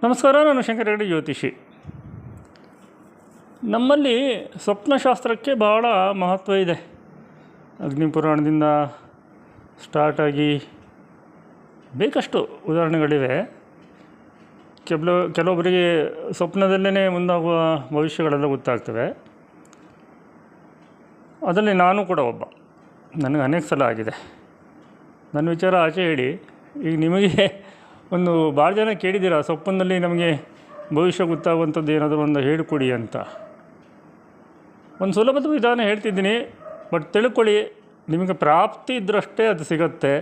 ನಮಸ್ಕಾರ, ನಾನು ಶಂಕರ ಹೆಗಡೆ, ಜ್ಯೋತಿಷಿ. ನಮ್ಮಲ್ಲಿ ಸ್ವಪ್ನಶಾಸ್ತ್ರಕ್ಕೆ ಭಾಳ ಮಹತ್ವ ಇದೆ. ಅಗ್ನಿಪುರಾಣದಿಂದ ಸ್ಟಾರ್ಟಾಗಿ ಬೇಕಷ್ಟು ಉದಾಹರಣೆಗಳಿವೆ. ಕೆಲವೊಬ್ಬರಿಗೆ ಸ್ವಪ್ನದಲ್ಲೇ ಮುಂದಾಗುವ ಭವಿಷ್ಯಗಳೆಲ್ಲ ಗೊತ್ತಾಗ್ತವೆ. ಅದರಲ್ಲಿ ನಾನು ಕೂಡ ಒಬ್ಬ. ನನಗೆ ಅನೇಕ ಸಲ ಆಗಿದೆ. ನನ್ನ ವಿಚಾರ ಆಚೆ ಹೇಳಿ. ಈಗ ನಿಮಗೆ ಒಂದು ಭಾಳ ಜನ ಕೇಳಿದ್ದೀರ, ಸ್ವಪ್ನದಲ್ಲಿ ನಮಗೆ ಭವಿಷ್ಯ ಗೊತ್ತಾಗುವಂಥದ್ದು ಏನಾದರೂ ಒಂದು ಹೇಳಿಕೊಡಿ ಅಂತ. ಒಂದು ಸುಲಭದ ವಿಧಾನ ಹೇಳ್ತಿದ್ದೀನಿ, ಬಟ್ ತಿಳ್ಕೊಳ್ಳಿ. ನಿಮಗೆ ಪ್ರಾಪ್ತಿ ಇದ್ದರಷ್ಟೇ ಅದು ಸಿಗುತ್ತೆ.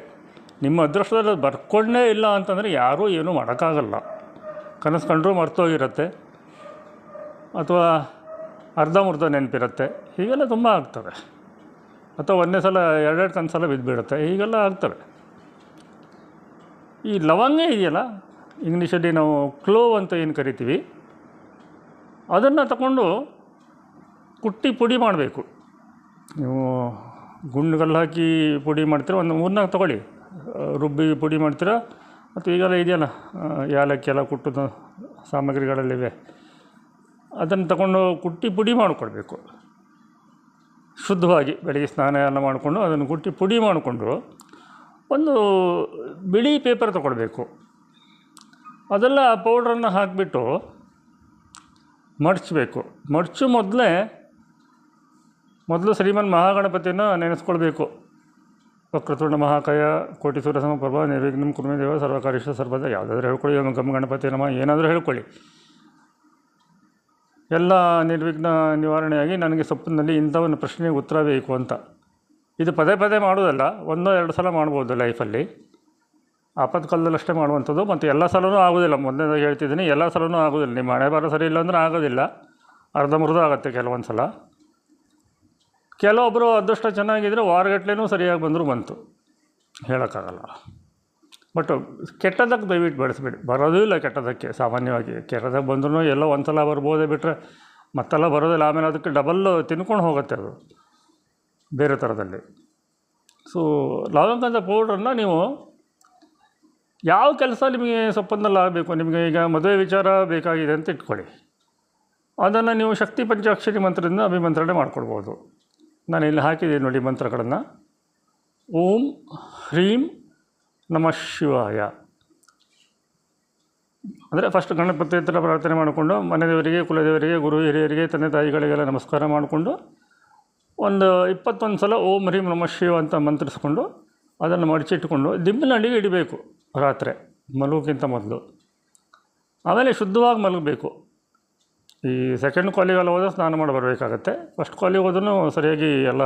ನಿಮ್ಮ ಅದೃಷ್ಟದಲ್ಲಿ ಅದು ಬರ್ಕೊಂಡೇ ಇಲ್ಲ ಅಂತಂದರೆ ಯಾರೂ ಏನೂ ಮಾಡೋಕ್ಕಾಗಲ್ಲ. ಕನಸು ಕಂಡ್ರೂ ಮರ್ತೋಗಿರುತ್ತೆ, ಅಥವಾ ಅರ್ಧಮುರ್ಧ ನೆನಪಿರುತ್ತೆ. ಹೀಗೆಲ್ಲ ತುಂಬ ಆಗ್ತವೆ. ಅಥವಾ ಒಂದೇ ಸಲ ಎರಡೆರಡು ಕನಸೆಲ್ಲ ಬಿದ್ದುಬಿಡುತ್ತೆ. ಹೀಗೆಲ್ಲ ಆಗ್ತವೆ. ಈ ಲವಂಗ ಇದೆಯಲ್ಲ, ಇಂಗ್ಲೀಷಲ್ಲಿ ನಾವು ಕ್ಲೋವ್ ಅಂತ ಏನು ಕರಿತೀವಿ, ಅದನ್ನು ತಗೊಂಡು ಕುಟ್ಟಿ ಪುಡಿ ಮಾಡಬೇಕು. ನೀವು ಗುಂಡುಗಲ್ಲು ಹಾಕಿ ಪುಡಿ ಮಾಡ್ತೀರ, ಒಂದು 3-4 ತೊಗೊಳ್ಳಿ. ರುಬ್ಬಿ ಪುಡಿ ಮಾಡ್ತೀರ, ಮತ್ತು ಈಗೆಲ್ಲ ಇದೆಯಲ್ಲ ಏಲಕ್ಕಿ ಎಲ್ಲ ಕುಟ್ಟುದ ಸಾಮಗ್ರಿಗಳಲ್ಲಿವೆ, ಅದನ್ನು ತಗೊಂಡು ಕುಟ್ಟಿ ಪುಡಿ ಮಾಡಿಕೊಡ್ಬೇಕು. ಶುದ್ಧವಾಗಿ ಬೆಳಗ್ಗೆ ಸ್ನಾನ ಎಲ್ಲ ಮಾಡಿಕೊಂಡು ಅದನ್ನು ಕುಟ್ಟಿ ಪುಡಿ ಮಾಡಿಕೊಂಡು ಒಂದು ಬಿಳಿ ಪೇಪರ್ ತೊಗೊಳ್ಬೇಕು. ಅದೆಲ್ಲ ಪೌಡ್ರನ್ನು ಹಾಕಿಬಿಟ್ಟು ಮಡಚಬೇಕು. ಮೊದಲು ಶ್ರೀಮನ್ ಮಹಾಗಣಪತಿಯನ್ನು ನೆನೆಸ್ಕೊಳ್ಬೇಕು. ವಕ್ರತುಂಡ ಮಹಾಕಾಯ ಕೋಟಿ ಸೂರ್ಯ ಸಮಪ್ರಭ ನಿರ್ವಿಘ್ನಂ ಕುರ್ಮೇ ದೇವ ಸರ್ವಕಾರ್ಯೇಷು ಸರ್ವದ. ಯಾವುದಾದ್ರೂ ಹೇಳ್ಕೊಳ್ಳಿ, ಗಮ್ ಗಣಪತಿ ನಮ ಏನಾದರೂ ಹೇಳ್ಕೊಳ್ಳಿ. ಎಲ್ಲ ನಿರ್ವಿಘ್ನ ನಿವಾರಣೆಯಾಗಿ ನನಗೆ ಸ್ವಪ್ನದಲ್ಲಿ ಇಂಥ ಒಂದು ಪ್ರಶ್ನೆಗೆ ಉತ್ತರ ಬೇಕು ಅಂತ. ಇದು ಪದೇ ಪದೇ ಮಾಡೋದಲ್ಲ, 1-2 ಸಲ ಮಾಡ್ಬೋದು ಲೈಫಲ್ಲಿ. ಆಪತ್ಕಾಲದಲ್ಲಷ್ಟೇ ಮಾಡುವಂಥದ್ದು. ಮತ್ತು ಎಲ್ಲ ಸಲವೂ ಆಗೋದಿಲ್ಲ. ಮೊದಲನೇದಾಗಿ ಹೇಳ್ತಿದ್ದೀನಿ, ಎಲ್ಲ ಸಲವೂ ಆಗೋದಿಲ್ಲ. ನಿಮ್ಮ ಹಣೆ ಬರ ಸರಿ ಇಲ್ಲ ಅಂದರೆ ಆಗೋದಿಲ್ಲ. ಅರ್ಧಮುರ್ಧ ಆಗುತ್ತೆ ಕೆಲವೊಂದು ಸಲ. ಕೆಲವೊಬ್ಬರು ಅದೃಷ್ಟ ಚೆನ್ನಾಗಿದ್ದರೆ ವಾರಗಟ್ಲೆನೂ ಸರಿಯಾಗಿ ಬಂತು, ಹೇಳೋಕ್ಕಾಗಲ್ಲ. ಬಟ್ ಕೆಟ್ಟದಕ್ಕೆ ದಯವಿಟ್ಟು ಬೆಳೆಸ್ಬೇಡಿ. ಬರೋದೂ ಇಲ್ಲ ಕೆಟ್ಟದಕ್ಕೆ. ಸಾಮಾನ್ಯವಾಗಿ ಕೆಟ್ಟದಕ್ಕೆ ಬಂದ್ರೂ ಎಲ್ಲೋ ಒಂದು ಸಲ ಬರ್ಬೋದೇ ಬಿಟ್ಟರೆ ಮತ್ತೆಲ್ಲ ಬರೋದಿಲ್ಲ. ಆಮೇಲೆ ಅದಕ್ಕೆ ಡಬಲ್ ತಿನ್ಕೊಂಡು ಹೋಗುತ್ತೆ ಅದು ಬೇರೆ ಥರದಲ್ಲಿ. ಸೊ ಲವಂಗದ ಪೌಡ್ರನ್ನು ನೀವು ಯಾವ ಕೆಲಸ ನಿಮಗೆ ಸ್ವಪ್ನದಲ್ಲಿ ಆಗಬೇಕು, ನಿಮಗೆ ಈಗ ಮದುವೆ ವಿಚಾರ ಬೇಕಾಗಿದೆ ಅಂತ ಇಟ್ಕೊಳ್ಳಿ, ಅದನ್ನು ನೀವು ಶಕ್ತಿ ಪಂಚಾಕ್ಷರಿ ಮಂತ್ರದಿಂದ ಅಭಿಮಂತ್ರಣೆ ಮಾಡ್ಕೊಳ್ಬೋದು. ನಾನು ಇಲ್ಲಿ ಹಾಕಿದ್ದೀನಿ ನೋಡಿ ಮಂತ್ರಗಳನ್ನು. ಓಂ ಹ್ರೀಂ ನಮಃ ಶಿವಾಯ ಅಂದರೆ ಫಸ್ಟ್ ಗಣಪತಿ ಹತ್ರ ಪ್ರಾರ್ಥನೆ ಮಾಡಿಕೊಂಡು, ಮನೆ ದೇವರಿಗೆ, ಕುಲದೇವರಿಗೆ, ಗುರು ಹಿರಿಯರಿಗೆ, ತಂದೆ ತಾಯಿಗಳಿಗೆಲ್ಲ ನಮಸ್ಕಾರ ಮಾಡಿಕೊಂಡು ಒಂದು 21 ಸಲ ಓಂ ಹ್ರೀಂ ನಮಃ ಶಿವ ಅಂತ ಮಂತ್ರಿಸ್ಕೊಂಡು ಅದನ್ನು ಮಡಚಿಟ್ಕೊಂಡು ದಿಮ್ಮಿನಡಿಗೆ ಇಡಬೇಕು ರಾತ್ರಿ ಮಲಗೋಕ್ಕಿಂತ ಮೊದಲು. ಆಮೇಲೆ ಶುದ್ಧವಾಗಿ ಮಲಗಬೇಕು. ಈ ಸೆಕೆಂಡ್ ಕಾಲಿಗೆಲ್ಲ ಹೋದ್ರೆ ಸ್ನಾನ ಮಾಡಿ ಬರಬೇಕಾಗತ್ತೆ. ಫಸ್ಟ್ ಕಾಲಿಗೆ ಹೋದ್ರೂ ಸರಿಯಾಗಿ ಎಲ್ಲ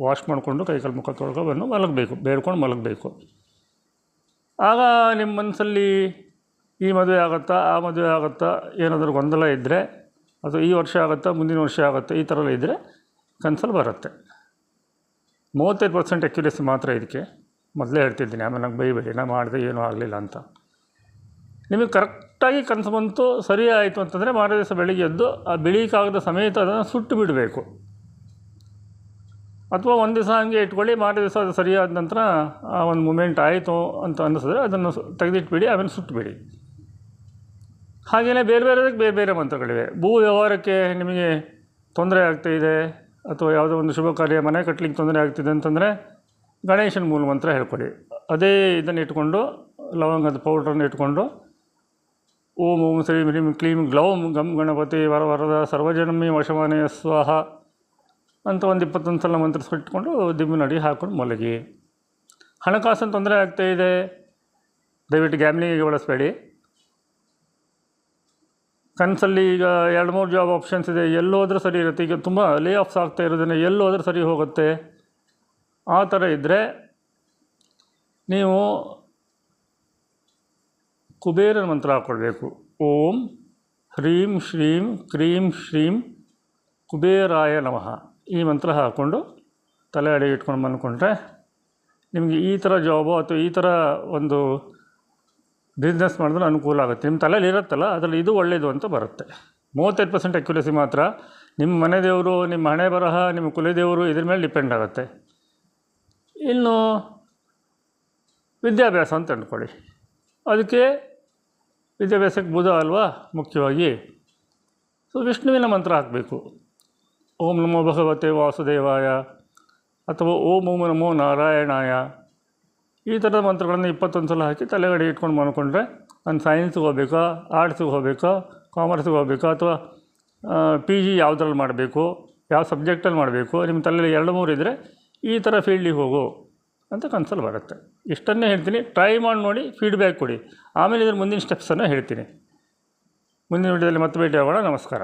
ವಾಶ್ ಮಾಡಿಕೊಂಡು ಕೈಕಾಲು ಮುಖ ತೊಳ್ಕೊಂಡು ಮಲಗಬೇಕು, ಬೇಡ್ಕೊಂಡು ಮಲಗಬೇಕು. ಆಗ ನಿಮ್ಮ ಮನಸ್ಸಲ್ಲಿ ಈ ಮದುವೆ ಆಗುತ್ತಾ, ಆ ಮದುವೆ ಆಗುತ್ತಾ, ಏನಾದರೂ ಗೊಂದಲ ಇದ್ದರೆ, ಅಥವಾ ಈ ವರ್ಷ ಆಗುತ್ತಾ, ಮುಂದಿನ ವರ್ಷ ಆಗುತ್ತಾ, ಈ ಥರ ಇದ್ದರೆ ಕನ್ಸಲ್ಲಿ ಬರುತ್ತೆ. 35% ಅಕ್ಯುರೇಸಿ ಮಾತ್ರ ಇದಕ್ಕೆ. ಮೊದಲೇ ಹೇಳ್ತಿದ್ದೀನಿ, ಆಮೇಲೆ ನಂಗೆ ಬೈಬೇಡಿ ನಾ ಮಾಡಿದೆ ಏನೂ ಆಗಲಿಲ್ಲ ಅಂತ. ನಿಮಗೆ ಕರೆಕ್ಟಾಗಿ ಕನಸು ಬಂತು, ಸರಿ ಆಯಿತು ಅಂತಂದರೆ ಮಾರನೇ ದಿವಸ ಬೆಳಿಗ್ಗೆ ಎದ್ದು ಆ ಬಿಳಿ ಕಾಗದ ಸಮೇತ ಅದನ್ನು ಸುಟ್ಟು ಬಿಡಬೇಕು. ಅಥವಾ ಒಂದು ದಿವಸ ಹಂಗೆ ಇಟ್ಕೊಳ್ಳಿ, ಮಾರನೇ ದಿವಸ ಅದು ಸರಿಯಾದ ನಂತರ ಆ ಒಂದು ಮೂಮೆಂಟ್ ಆಯಿತು ಅಂತ ಅನ್ನಿಸಿದ್ರೆ ಅದನ್ನು ತೆಗೆದಿಟ್ಬಿಡಿ, ಆಮೇಲೆ ಸುಟ್ಟುಬಿಡಿ. ಹಾಗೆಯೇ ಬೇರೆ ಬೇರೆ ಮಂತ್ರಗಳಿವೆ. ಭೂ ವ್ಯವಹಾರಕ್ಕೆ ನಿಮಗೆ ತೊಂದರೆ ಆಗ್ತಾಯಿದೆ, ಅಥವಾ ಯಾವುದೋ ಒಂದು ಶುಭ ಕಾರ್ಯ ಮನೆ ಕಟ್ಟಲಿಕ್ಕೆ ತೊಂದರೆ ಆಗ್ತಿದೆ ಅಂತಂದರೆ ಗಣೇಶನ ಮೂಲ ಮಂತ್ರ ಹೇಳ್ಕೊಳ್ಳಿ. ಅದೇ ಇದನ್ನು ಇಟ್ಕೊಂಡು ಲವಂಗದ ಪೌಡ್ರನ್ನು ಇಟ್ಕೊಂಡು ಓಂ ಓಂ ಶ್ರೀಂ ಹ್ರೀಂ ಕ್ಲೀಂ ಗ್ಲೌಂ ಗಂ ಗಣಪತಿ ವರದ ಸರ್ವಜನಮಿ ವಶಮಾನೆಯ ಸ್ವಾಹ ಅಂತ ಒಂದು 21 ಸಲ ಮಂತ್ರಿಸ್ಬಿಟ್ಕೊಂಡು ದಿಮ್ಮಿನಡಿ ಹಾಕ್ಕೊಂಡು ಮಲಗಿ. ಹಣಕಾಸಿನ ತೊಂದರೆ ಆಗ್ತಾಯಿದೆ, ದಯವಿಟ್ಟು ಗ್ಯಾಮ್ಲಿಂಗಿಗೆ ಬಳಸಬೇಡಿ. ಕನಸಲ್ಲಿ ಈಗ 2-3 ಜಾಬ್ ಆಪ್ಷನ್ಸ್ ಇದೆ, ಎಲ್ಲೋದ್ರೂ ಸರಿ ಇರುತ್ತೆ. ಈಗ ತುಂಬ ಲೇ ಆಫ್ಸ್ ಆಗ್ತಾ ಇರೋದನ್ನು ಎಲ್ಲೋದ್ರೂ ಸರಿ ಹೋಗುತ್ತೆ. ಆ ಥರ ಇದ್ದರೆ ನೀವು ಕುಬೇರನ ಮಂತ್ರ ಹಾಕ್ಕೊಳ್ಬೇಕು. ಓಂ ಹ್ರೀಂ ಶ್ರೀಂ ಕ್ರೀಂ ಶ್ರೀಂ ಕುಬೇರಾಯ ನಮಃ ಈ ಮಂತ್ರ ಹಾಕ್ಕೊಂಡು ತಲೆ ಅಡಿಗೆ ಇಟ್ಕೊಂಡು ಮಲ್ಕೊಂಡ್ರೆ ನಿಮಗೆ ಈ ಥರ ಜಾಬು ಅಥವಾ ಈ ಥರ ಒಂದು ಬಿಸ್ನೆಸ್ ಮಾಡಿದ್ರೆ ಅನುಕೂಲ ಆಗುತ್ತೆ. ನಿಮ್ಮ ತಲೆಯಲ್ಲಿ ಇರುತ್ತಲ್ಲ ಅದರಲ್ಲಿ ಇದು ಒಳ್ಳೆಯದು ಅಂತ ಬರುತ್ತೆ. 35% ಅಕ್ಯುರೇಸಿ ಮಾತ್ರ. ನಿಮ್ಮ ಮನೆ ದೇವರು, ನಿಮ್ಮ ಹಣೆ ಬರಹ, ನಿಮ್ಮ ಕುಲದೇವರು ಇದ್ರ ಮೇಲೆ ಡಿಪೆಂಡ್ ಆಗುತ್ತೆ. ಇನ್ನು ವಿದ್ಯಾಭ್ಯಾಸ ಅಂತ ಅಂದ್ಕೊಳ್ಳಿ. ಅದಕ್ಕೆ ವಿದ್ಯಾಭ್ಯಾಸಕ್ಕೆ ಬುಧ ಅಲ್ವಾ ಮುಖ್ಯವಾಗಿ. ಸೊ ವಿಷ್ಣುವಿನ ಮಂತ್ರ ಹಾಕಬೇಕು. ಓಂ ನಮೋ ಭಗವತೆ ವಾಸುದೇವಾಯ ಅಥವಾ ಓಂ ನಮೋ ನಾರಾಯಣಾಯ, ಈ ಥರದ ಮಂತ್ರಗಳನ್ನು 21 ಸಲ ಹಾಕಿ ತಲೆಗಡೆ ಇಟ್ಕೊಂಡು ಮಾಡ್ಕೊಂಡ್ರೆ ನಾನು ಸೈನ್ಸ್ಗೆ ಹೋಗ್ಬೇಕಾ, ಆರ್ಟ್ಸಿಗೆ ಹೋಗ್ಬೇಕಾ, ಕಾಮರ್ಸಿಗೆ ಹೋಗ್ಬೇಕಾ, ಅಥವಾ PG ಯಾವುದ್ರಲ್ಲಿ ಮಾಡಬೇಕು, ಯಾವ ಸಬ್ಜೆಕ್ಟಲ್ಲಿ ಮಾಡಬೇಕು, ನಿಮ್ಮ ತಲೆಯಲ್ಲಿ 2-3 ಇದ್ದರೆ ಈ ಥರ ಫೀಲ್ಡಿಗೆ ಹೋಗು ಅಂತ ಕನ್ಸಲ್ಲಿ ಬರುತ್ತೆ. ಇಷ್ಟನ್ನೇ ಹೇಳ್ತೀನಿ. ಟ್ರೈ ಮಾಡಿ ನೋಡಿ, ಫೀಡ್ಬ್ಯಾಕ್ ಕೊಡಿ. ಆಮೇಲೆ ಇದ್ರ ಮುಂದಿನ ಸ್ಟೆಪ್ಸನ್ನು ಹೇಳ್ತೀನಿ. ಮುಂದಿನ ವಿಡಿಯೋದಲ್ಲಿ ಮತ್ತೆ ಭೇಟಿ ಆಗೋಣ. ನಮಸ್ಕಾರ.